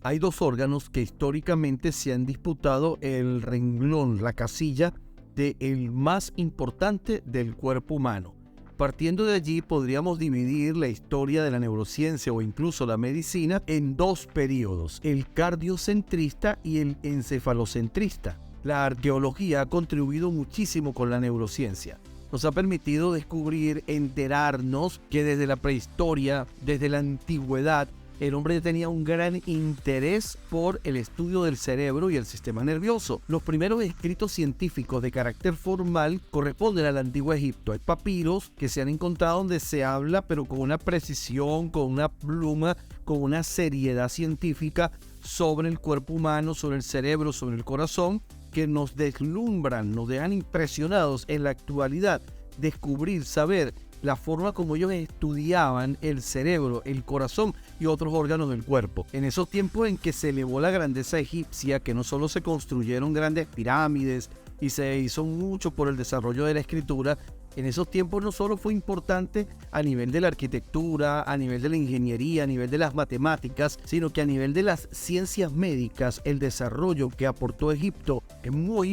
Hay dos órganos que históricamente se han disputado el renglón, la casilla de el más importante del cuerpo humano. Partiendo de allí, podríamos dividir la historia de la neurociencia o incluso la medicina en dos periodos, el cardiocentrista y el encefalocentrista. La arqueología ha contribuido muchísimo con la neurociencia. Nos ha permitido descubrir, enterarnos que desde la prehistoria, desde la antigüedad, el hombre tenía un gran interés por el estudio del cerebro y el sistema nervioso. Los primeros escritos científicos de carácter formal corresponden al antiguo Egipto. Hay papiros que se han encontrado donde se habla, pero con una precisión, con una pluma, con una seriedad científica sobre el cuerpo humano, sobre el cerebro, sobre el corazón, que nos deslumbran, nos dejan impresionados en la actualidad. Descubrir, saber la forma como ellos estudiaban el cerebro, el corazón y otros órganos del cuerpo. En esos tiempos en que se elevó la grandeza egipcia, que no solo se construyeron grandes pirámides y se hizo mucho por el desarrollo de la escritura, en esos tiempos no solo fue importante a nivel de la arquitectura, a nivel de la ingeniería, a nivel de las matemáticas, sino que a nivel de las ciencias médicas, el desarrollo que aportó Egipto es muy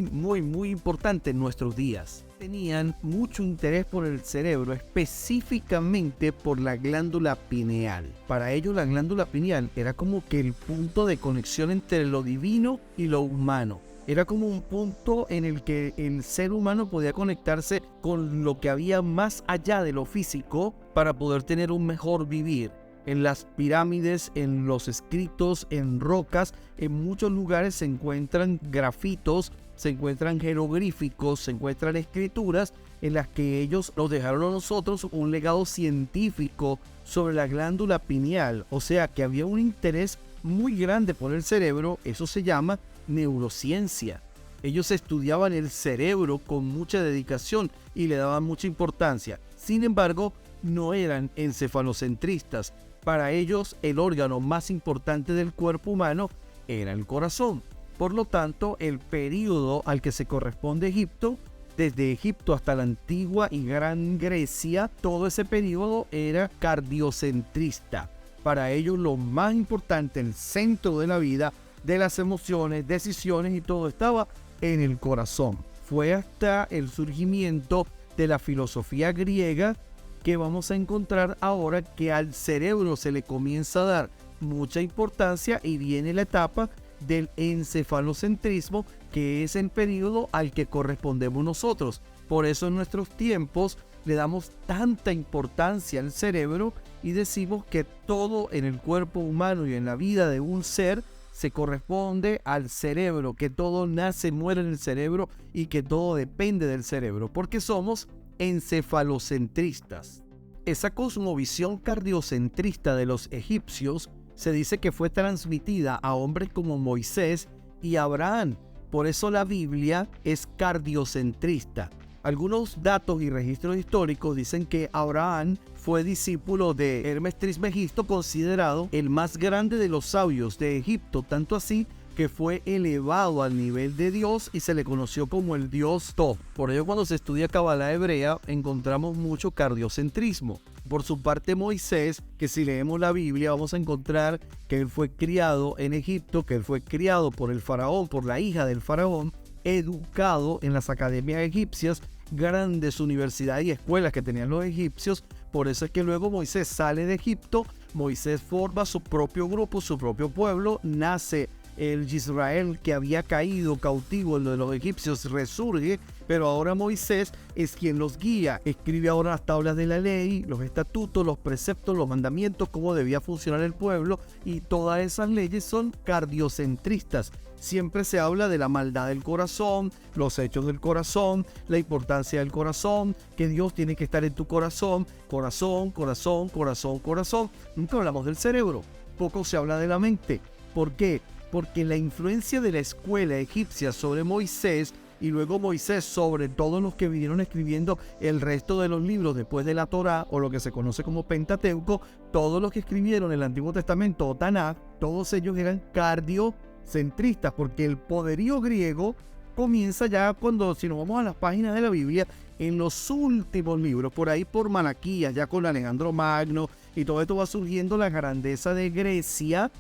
importante en nuestros días. Tenían mucho interés por el cerebro, específicamente por la glándula pineal. Para ellos la glándula pineal era como que el punto de conexión entre lo divino y lo humano. Era como un punto en el que el ser humano podía conectarse con lo que había más allá de lo físico para poder tener un mejor vivir. En las pirámides, en los escritos, en rocas, en muchos lugares se encuentran grafitos, se encuentran jeroglíficos, se encuentran escrituras en las que ellos nos dejaron a nosotros un legado científico sobre la glándula pineal. O sea que había un interés muy grande por el cerebro. Eso se llama neurociencia. Ellos estudiaban el cerebro con mucha dedicación y le daban mucha importancia. Sin embargo, no eran encefalocentristas. Para ellos, el órgano más importante del cuerpo humano era el corazón. Por lo tanto, el período al que se corresponde Egipto, desde Egipto hasta la antigua y gran Grecia, todo ese período era cardiocentrista. Para ellos, lo más importante, el centro de la vida, de las emociones, decisiones y todo estaba en el corazón. Fue hasta el surgimiento de la filosofía griega que vamos a encontrar ahora que al cerebro se le comienza a dar mucha importancia y viene la etapa del encefalocentrismo, que es el periodo al que correspondemos nosotros. Por eso en nuestros tiempos le damos tanta importancia al cerebro y decimos que todo en el cuerpo humano y en la vida de un ser se corresponde al cerebro, que todo nace, muere en el cerebro y que todo depende del cerebro, porque somos encefalocentristas. Esa cosmovisión cardiocentrista de los egipcios se dice que fue transmitida a hombres como Moisés y Abraham. Por eso la Biblia es cardiocentrista. Algunos datos y registros históricos dicen que Abraham fue discípulo de Hermes Trismegisto, considerado el más grande de los sabios de Egipto, tanto así que fue elevado al nivel de Dios y se le conoció como el Dios Thoth. Por ello, cuando se estudia Cábala hebrea, encontramos mucho cardiocentrismo. Por su parte, Moisés, que si leemos la Biblia vamos a encontrar que él fue criado en Egipto, que él fue criado por el faraón, por la hija del faraón, educado en las academias egipcias, grandes universidades y escuelas que tenían los egipcios. Por eso es que luego Moisés sale de Egipto, Moisés forma su propio grupo, su propio pueblo, nace el Israel que había caído cautivo en lo de los egipcios, resurge, pero ahora Moisés es quien los guía, escribe ahora las tablas de la ley, los estatutos, los preceptos, los mandamientos, cómo debía funcionar el pueblo, y todas esas leyes son cardiocentristas. Siempre se habla de la maldad del corazón, los hechos del corazón, la importancia del corazón, que Dios tiene que estar en tu corazón, corazón, corazón, corazón, corazón. Nunca hablamos del cerebro, poco se habla de la mente. ¿Por qué? Porque la influencia de la escuela egipcia sobre Moisés y luego Moisés sobre todos los que vinieron escribiendo el resto de los libros después de la Torá, o lo que se conoce como Pentateuco, todos los que escribieron el Antiguo Testamento o Tanaj, todos ellos eran cardiocentristas, porque el poderío griego comienza ya cuando, si nos vamos a las páginas de la Biblia, en los últimos libros, por ahí por Malaquías, ya con Alejandro Magno, y todo esto va surgiendo la grandeza de Grecia.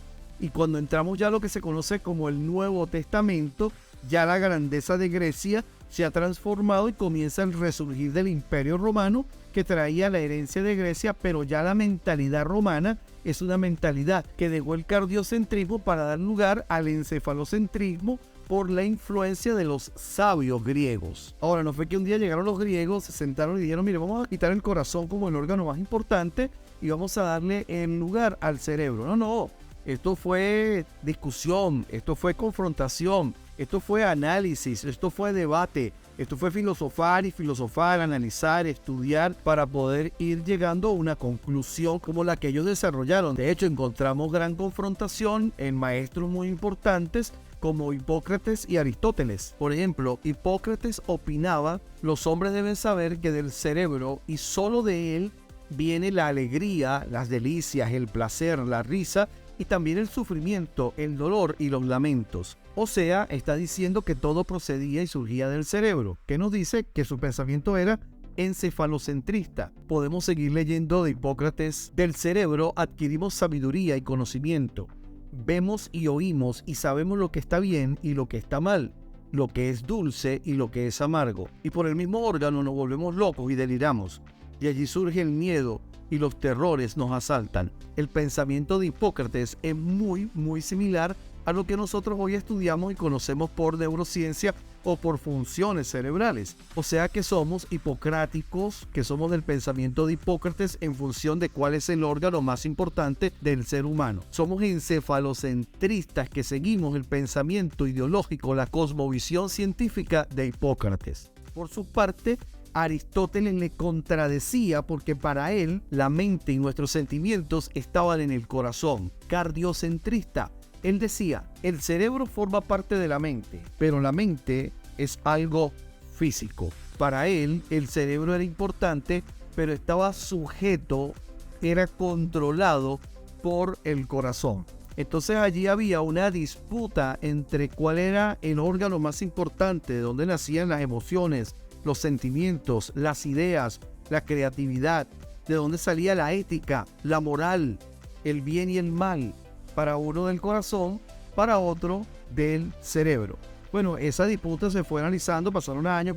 Y cuando entramos ya a lo que se conoce como el Nuevo Testamento, ya la grandeza de Grecia se ha transformado y comienza el resurgir del Imperio Romano, que traía la herencia de Grecia, pero ya la mentalidad romana es una mentalidad que dejó el cardiocentrismo para dar lugar al encefalocentrismo por la influencia de los sabios griegos. Ahora, no fue que un día llegaron los griegos, se sentaron y dijeron, mire, vamos a quitar el corazón como el órgano más importante y vamos a darle el lugar al cerebro. No. Esto fue discusión, esto fue confrontación, esto fue análisis, esto fue debate, esto fue filosofar y filosofar, analizar, estudiar para poder ir llegando a una conclusión como la que ellos desarrollaron. De hecho, encontramos gran confrontación en maestros muy importantes como Hipócrates y Aristóteles. Por ejemplo, Hipócrates opinaba: los hombres deben saber que del cerebro y solo de él viene la alegría, las delicias, el placer, la risa y también el sufrimiento, el dolor y los lamentos. O sea, está diciendo que todo procedía y surgía del cerebro, que nos dice que su pensamiento era encefalocentrista. Podemos seguir leyendo de Hipócrates: del cerebro adquirimos sabiduría y conocimiento. Vemos y oímos y sabemos lo que está bien y lo que está mal, lo que es dulce y lo que es amargo. Y por el mismo órgano nos volvemos locos y deliramos. De allí surge el miedo y los terrores nos asaltan. El pensamiento de Hipócrates es muy similar a lo que nosotros hoy estudiamos y conocemos por neurociencia o por funciones cerebrales. O sea que somos hipocráticos, que somos del pensamiento de Hipócrates en función de cuál es el órgano más importante del ser humano. Somos encefalocentristas que seguimos el pensamiento ideológico, la cosmovisión científica de Hipócrates. Por su parte, Aristóteles le contradecía porque para él la mente y nuestros sentimientos estaban en el corazón. Cardiocentrista. Él decía: el cerebro forma parte de la mente, pero la mente es algo físico. Para él, el cerebro era importante, pero estaba sujeto, era controlado por el corazón. Entonces allí había una disputa entre cuál era el órgano más importante, de dónde nacían las emociones, los sentimientos, las ideas, la creatividad, de dónde salía la ética, la moral, el bien y el mal. Para uno del corazón, para otro del cerebro. Bueno, esa disputa se fue analizando, pasaron años,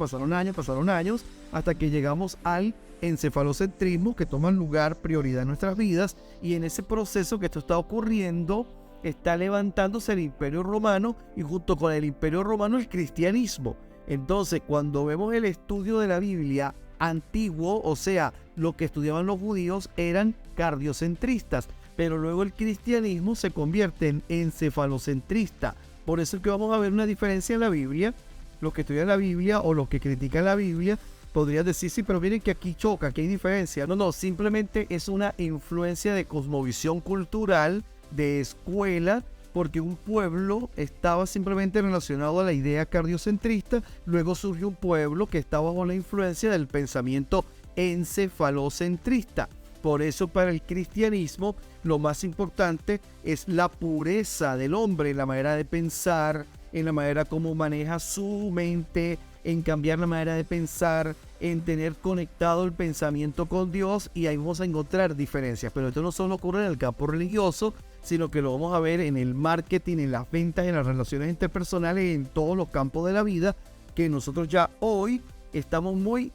hasta que llegamos al encefalocentrismo, que toma lugar, prioridad en nuestras vidas, y en ese proceso que esto está ocurriendo, está levantándose el Imperio Romano, y junto con el Imperio Romano el cristianismo. Entonces, cuando vemos el estudio de la Biblia antiguo, o sea, lo que estudiaban los judíos eran cardiocentristas, pero luego el cristianismo se convierte en encefalocentrista. Por eso es que vamos a ver una diferencia en la Biblia. Los que estudian la Biblia o los que critican la Biblia podrían decir: sí, pero miren que aquí choca, aquí hay diferencia. No, simplemente es una influencia de cosmovisión cultural, de escuela, porque un pueblo estaba simplemente relacionado a la idea cardiocentrista, luego surgió un pueblo que estaba bajo la influencia del pensamiento encefalocentrista. Por eso para el cristianismo lo más importante es la pureza del hombre en la manera de pensar, en la manera como maneja su mente, en cambiar la manera de pensar, en tener conectado el pensamiento con Dios, y ahí vamos a encontrar diferencias. Pero esto no solo ocurre en el campo religioso, sino que lo vamos a ver en el marketing, en las ventas, en las relaciones interpersonales, en todos los campos de la vida, que nosotros ya hoy estamos muy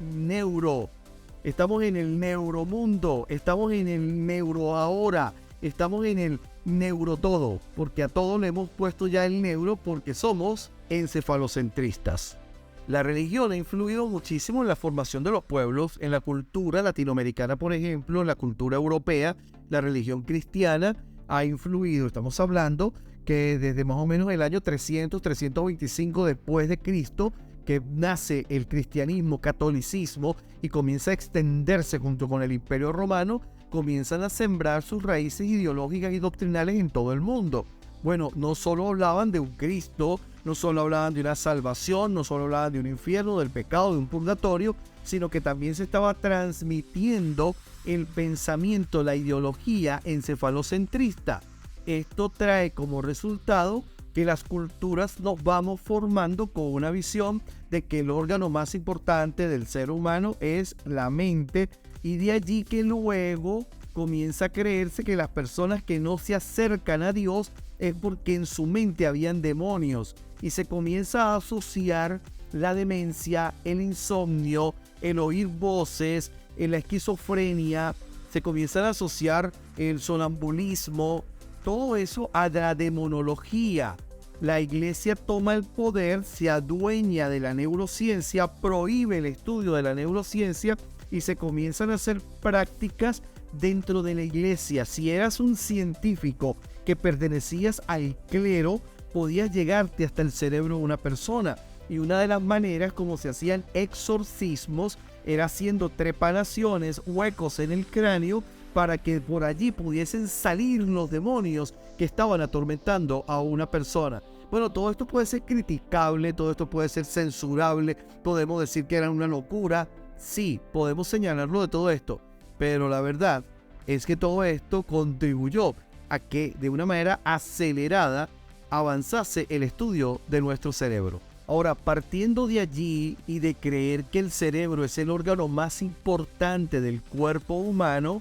estamos en el neuromundo, estamos en el neuro ahora, estamos en el neuro todo, porque a todo le hemos puesto ya el neuro porque somos encefalocentristas. La religión ha influido muchísimo en la formación de los pueblos, en la cultura latinoamericana, por ejemplo, en la cultura europea. La religión cristiana ha influido, estamos hablando que desde más o menos el año 325 después de Cristo, que nace el cristianismo, catolicismo, y comienza a extenderse junto con el Imperio Romano, comienzan a sembrar sus raíces ideológicas y doctrinales en todo el mundo. Bueno, no solo hablaban de un Cristo, no solo hablaban de una salvación, no solo hablaban de un infierno, del pecado, de un purgatorio, sino que también se estaba transmitiendo el pensamiento, la ideología encefalocentrista. Esto trae como resultado que las culturas nos vamos formando con una visión de que el órgano más importante del ser humano es la mente, y de allí que luego comienza a creerse que las personas que no se acercan a Dios es porque en su mente habían demonios y se comienza a asociar la demencia, el insomnio, el oír voces, la esquizofrenia, se comienzan a asociar el sonambulismo, todo eso a la demonología. La iglesia toma el poder, se adueña de la neurociencia, prohíbe el estudio de la neurociencia y se comienzan a hacer prácticas dentro de la iglesia. Si eras un científico que pertenecías al clero, podías llegarte hasta el cerebro de una persona. Y una de las maneras como se hacían exorcismos era haciendo trepanaciones, huecos en el cráneo, para que por allí pudiesen salir los demonios que estaban atormentando a una persona. Bueno, todo esto puede ser criticable, todo esto puede ser censurable, podemos decir que era una locura. Sí, podemos señalarlo de todo esto, pero la verdad es que todo esto contribuyó a que de una manera acelerada avanzase el estudio de nuestro cerebro. Ahora, partiendo de allí y de creer que el cerebro es el órgano más importante del cuerpo humano,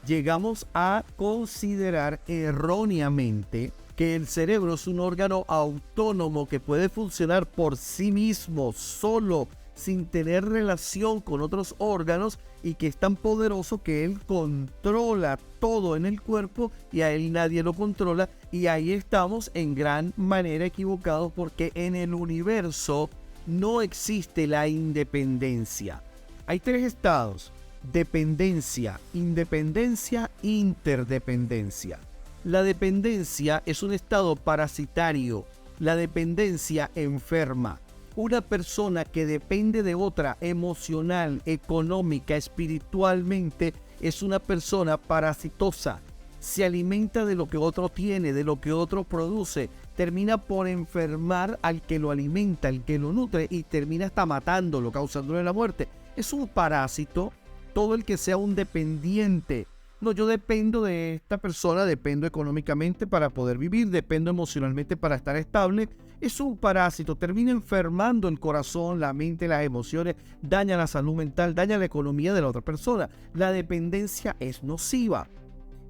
llegamos a considerar erróneamente que el cerebro es un órgano autónomo que puede funcionar por sí mismo, solo, sin tener relación con otros órganos, y que es tan poderoso que él controla todo en el cuerpo y a él nadie lo controla. Y ahí estamos en gran manera equivocados, porque en el universo no existe la independencia. Hay tres estados: dependencia, independencia, interdependencia. La dependencia es un estado parasitario. La dependencia enferma. Una persona que depende de otra emocional, económica, espiritualmente, es una persona parasitosa. Se alimenta de lo que otro tiene, de lo que otro produce. Termina por enfermar al que lo alimenta, al que lo nutre, y termina hasta matándolo, causándole la muerte. Es un parásito todo el que sea un dependiente. No, yo dependo de esta persona, dependo económicamente para poder vivir, dependo emocionalmente para estar estable. Es un parásito, termina enfermando el corazón, la mente, las emociones, daña la salud mental, daña la economía de la otra persona. La dependencia es nociva.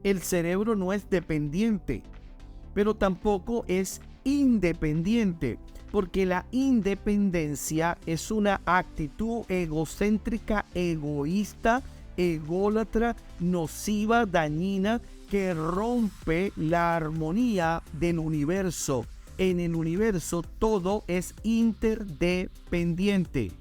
El cerebro no es dependiente, pero tampoco es independiente, porque la independencia es una actitud egocéntrica, egoísta, ególatra, nociva, dañina, que rompe la armonía del universo. En el universo todo es interdependiente.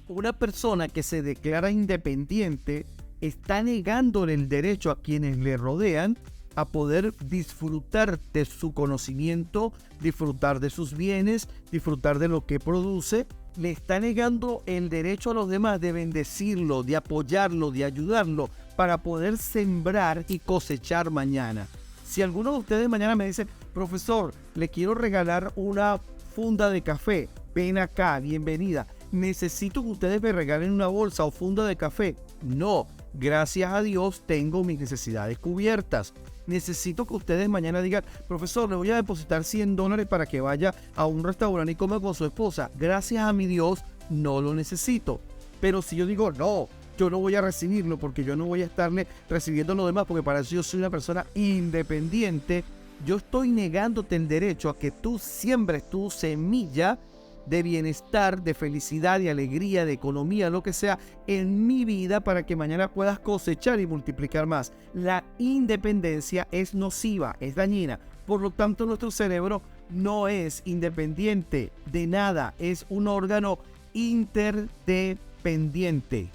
Una persona que se declara independiente está negándole el derecho a quienes le rodean a poder disfrutar de su conocimiento, disfrutar de sus bienes, disfrutar de lo que produce. Le está negando el derecho a los demás de bendecirlo, de apoyarlo, de ayudarlo para poder sembrar y cosechar mañana. Si alguno de ustedes mañana me dice: profesor, le quiero regalar una funda de café, ven acá, bienvenida. Necesito que ustedes me regalen una bolsa o funda de café. No, gracias a Dios tengo mis necesidades cubiertas. Necesito que ustedes mañana digan: profesor, le voy a depositar $100 para que vaya a un restaurante y coma con su esposa. Gracias a mi Dios no lo necesito. Pero si yo digo: no, yo no voy a recibirlo porque yo no voy a estarle recibiendo lo demás, porque para eso yo soy una persona independiente, yo estoy negándote el derecho a que tú siembres tu semilla de bienestar, de felicidad, de alegría, de economía, lo que sea, en mi vida, para que mañana puedas cosechar y multiplicar más. La independencia es nociva, es dañina. Por lo tanto, nuestro cerebro no es independiente de nada, es un órgano interdependiente.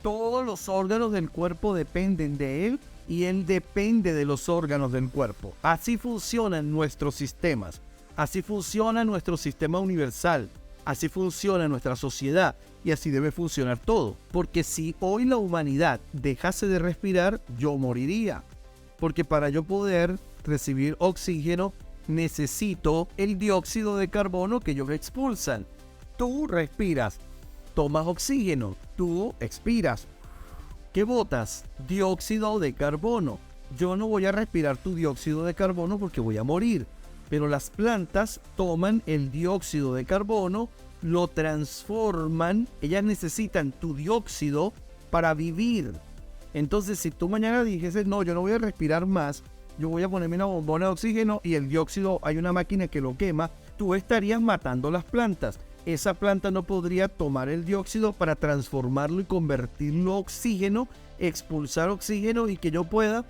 Todos los órganos del cuerpo dependen de él y él depende de los órganos del cuerpo. Así funcionan nuestros sistemas. Así funciona nuestro sistema universal, así funciona nuestra sociedad y así debe funcionar todo. Porque si hoy la humanidad dejase de respirar, yo moriría. Porque para yo poder recibir oxígeno, necesito el dióxido de carbono que ellos expulsan. Tú respiras, tomas oxígeno, tú expiras. ¿Qué botas? Dióxido de carbono. Yo no voy a respirar tu dióxido de carbono porque voy a morir. Pero las plantas toman el dióxido de carbono, lo transforman, ellas necesitan tu dióxido para vivir. Entonces, si tú mañana dijeses: no, yo no voy a respirar más yo voy a ponerme una bombona de oxígeno y el dióxido, hay una máquina que lo quema, tú estarías matando las plantas. Esa planta no podría tomar el dióxido para transformarlo y convertirlo a oxígeno, expulsar oxígeno y que yo pueda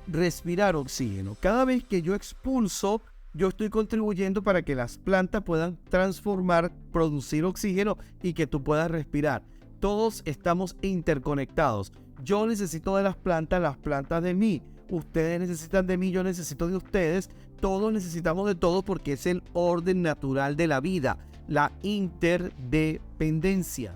respirar oxígeno. Cada vez que yo expulso, yo estoy contribuyendo para que las plantas puedan transformar, producir oxígeno y que tú puedas respirar. Todos estamos interconectados. Yo necesito de las plantas de mí. Ustedes necesitan de mí, yo necesito de ustedes. Todos necesitamos de todos porque es el orden natural de la vida, la interdependencia.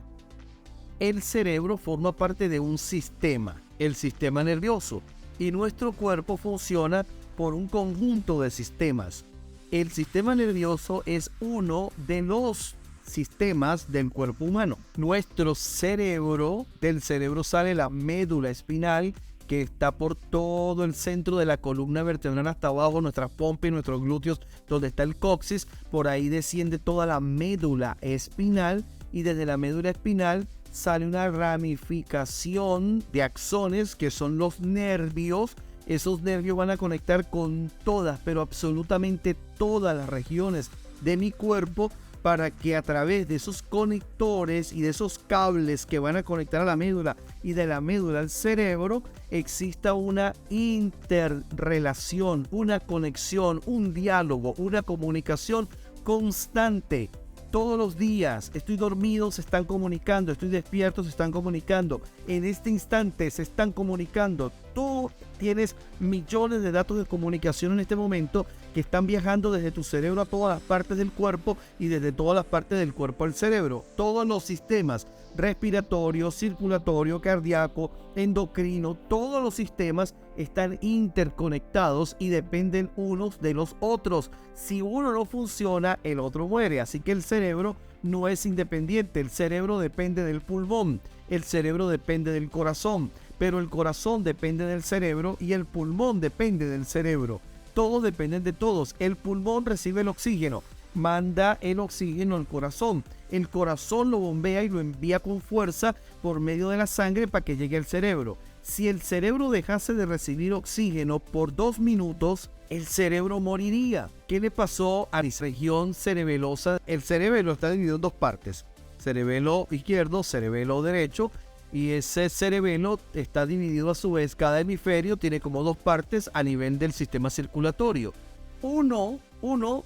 El cerebro forma parte de un sistema, el sistema nervioso, y nuestro cuerpo funciona por un conjunto de sistemas. El sistema nervioso es uno de los sistemas del cuerpo humano. Nuestro cerebro, del cerebro sale la médula espinal, que está por todo el centro de la columna vertebral hasta abajo, nuestras pompas y nuestros glúteos, donde está el coxis. Por ahí desciende toda la médula espinal y desde la médula espinal sale una ramificación de axones que son los nervios. Esos nervios van a conectar con todas, pero absolutamente todas las regiones de mi cuerpo para que a través de esos conectores y de esos cables que van a conectar a la médula y de la médula al cerebro exista una interrelación, una conexión, un diálogo, una comunicación constante. Todos los días, estoy dormido, se están comunicando, estoy despierto, se están comunicando. En este instante se están comunicando. Tú tienes millones de datos de comunicación en este momento que están viajando desde tu cerebro a todas las partes del cuerpo y desde todas las partes del cuerpo al cerebro. Todos los sistemas, respiratorio, circulatorio, cardíaco, endocrino, todos los sistemas están interconectados y dependen unos de los otros. Si uno no funciona, el otro muere. Así que el cerebro no es independiente. El cerebro depende del pulmón, el cerebro depende del corazón, pero el corazón depende del cerebro y el pulmón depende del cerebro. Todos dependen de todos. El pulmón recibe el oxígeno, manda el oxígeno al corazón. El corazón lo bombea y lo envía con fuerza por medio de la sangre para que llegue al cerebro. Si el cerebro dejase de recibir oxígeno por 2 minutos, el cerebro moriría. ¿Qué le pasó a la región cerebelosa? El cerebelo está dividido en 2 partes. Cerebelo izquierdo, cerebelo derecho. Y ese cerebelo está dividido a su vez, cada hemisferio tiene como 2 partes a nivel del sistema circulatorio. Uno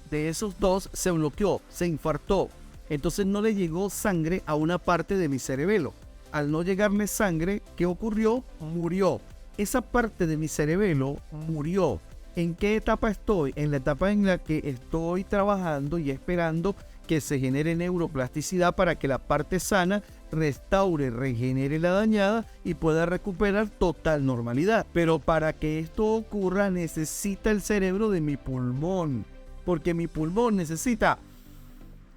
de esos 2 se bloqueó, se infartó. Entonces no le llegó sangre a una parte de mi cerebelo. Al no llegarle sangre, ¿qué ocurrió? Murió. Esa parte de mi cerebelo murió. ¿En qué etapa estoy? En la etapa en la que estoy trabajando y esperando que se genere neuroplasticidad para que la parte sana restaure, regenere la dañada y pueda recuperar total normalidad. Pero para que esto ocurra necesita el cerebro de mi pulmón, porque mi pulmón necesita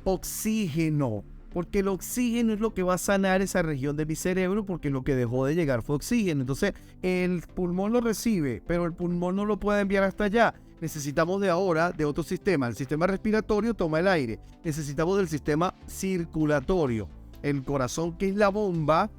oxígeno, porque el oxígeno es lo que va a sanar esa región de mi cerebro, porque lo que dejó de llegar fue oxígeno. Entonces el pulmón lo recibe, pero el pulmón no lo puede enviar hasta allá. Necesitamos de otro sistema. El sistema respiratorio toma el aire. Necesitamos del sistema circulatorio. El corazón, que es la bomba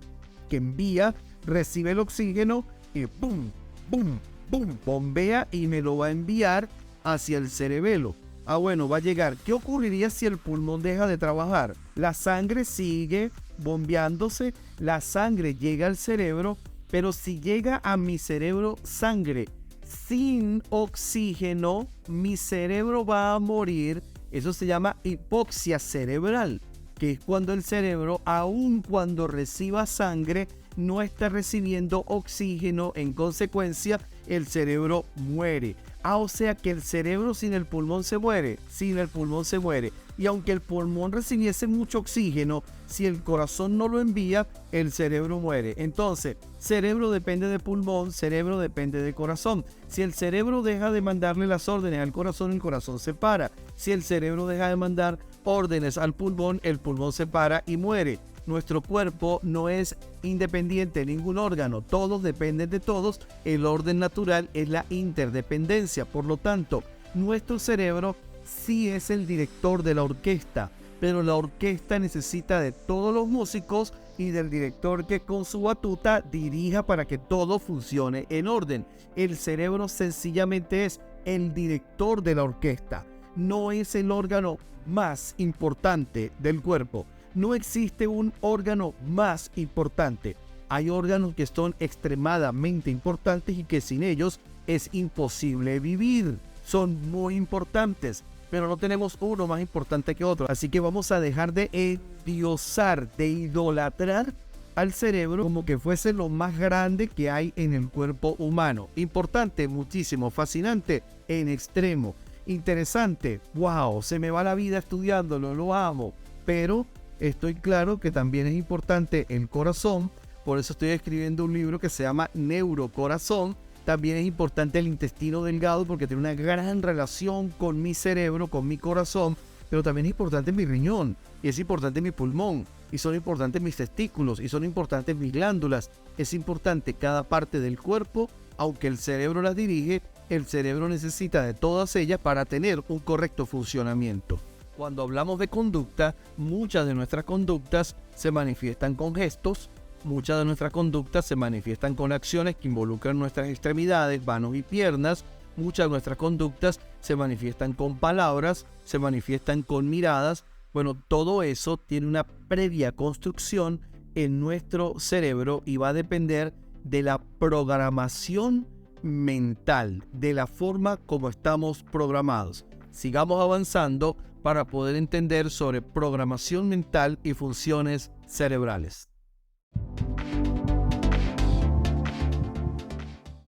que envía, recibe el oxígeno y ¡pum! ¡Pum! ¡Pum! Bombea y me lo va a enviar hacia el cerebelo. Bueno, va a llegar. ¿Qué ocurriría si el pulmón deja de trabajar? La sangre sigue bombeándose, la sangre llega al cerebro, pero si llega a mi cerebro sangre sin oxígeno, mi cerebro va a morir. Eso se llama hipoxia cerebral, que es cuando el cerebro, aun cuando reciba sangre, no está recibiendo oxígeno. En consecuencia, el cerebro muere. O sea que el cerebro sin el pulmón se muere. Sin el pulmón se muere. Y aunque el pulmón recibiese mucho oxígeno, si el corazón no lo envía, el cerebro muere. Entonces, cerebro depende de pulmón, cerebro depende de corazón. Si el cerebro deja de mandarle las órdenes al corazón, el corazón se para. Si el cerebro deja de mandar órdenes al pulmón, el pulmón se para y muere. Nuestro cuerpo no es independiente de ningún órgano, todos dependen de todos. El orden natural es la interdependencia. Por lo tanto, nuestro cerebro sí es el director de la orquesta, pero la orquesta necesita de todos los músicos y del director que con su batuta dirija para que todo funcione en orden. El cerebro sencillamente es el director de la orquesta, no es el órgano más importante del cuerpo. No existe un órgano más importante. Hay órganos que son extremadamente importantes y que sin ellos es imposible vivir. Son muy importantes, pero no tenemos uno más importante que otro. Así que vamos a dejar de endiosar, de idolatrar al cerebro como que fuese lo más grande que hay en el cuerpo humano. Importante, muchísimo, fascinante, en extremo. Interesante, wow, se me va la vida estudiándolo, lo amo. Pero estoy claro que también es importante el corazón. Por eso estoy escribiendo un libro que se llama Neurocorazón. También es importante el intestino delgado porque tiene una gran relación con mi cerebro, con mi corazón. Pero también es importante mi riñón, y es importante mi pulmón, y son importantes mis testículos, y son importantes mis glándulas. Es importante cada parte del cuerpo, aunque el cerebro las dirige, el cerebro necesita de todas ellas para tener un correcto funcionamiento. Cuando hablamos de conducta, muchas de nuestras conductas se manifiestan con gestos, muchas de nuestras conductas se manifiestan con acciones que involucran nuestras extremidades, manos y piernas. Muchas de nuestras conductas se manifiestan con palabras, se manifiestan con miradas. Bueno, todo eso tiene una previa construcción en nuestro cerebro y va a depender de la programación mental, de la forma como estamos programados. Sigamos avanzando para poder entender sobre programación mental y funciones cerebrales.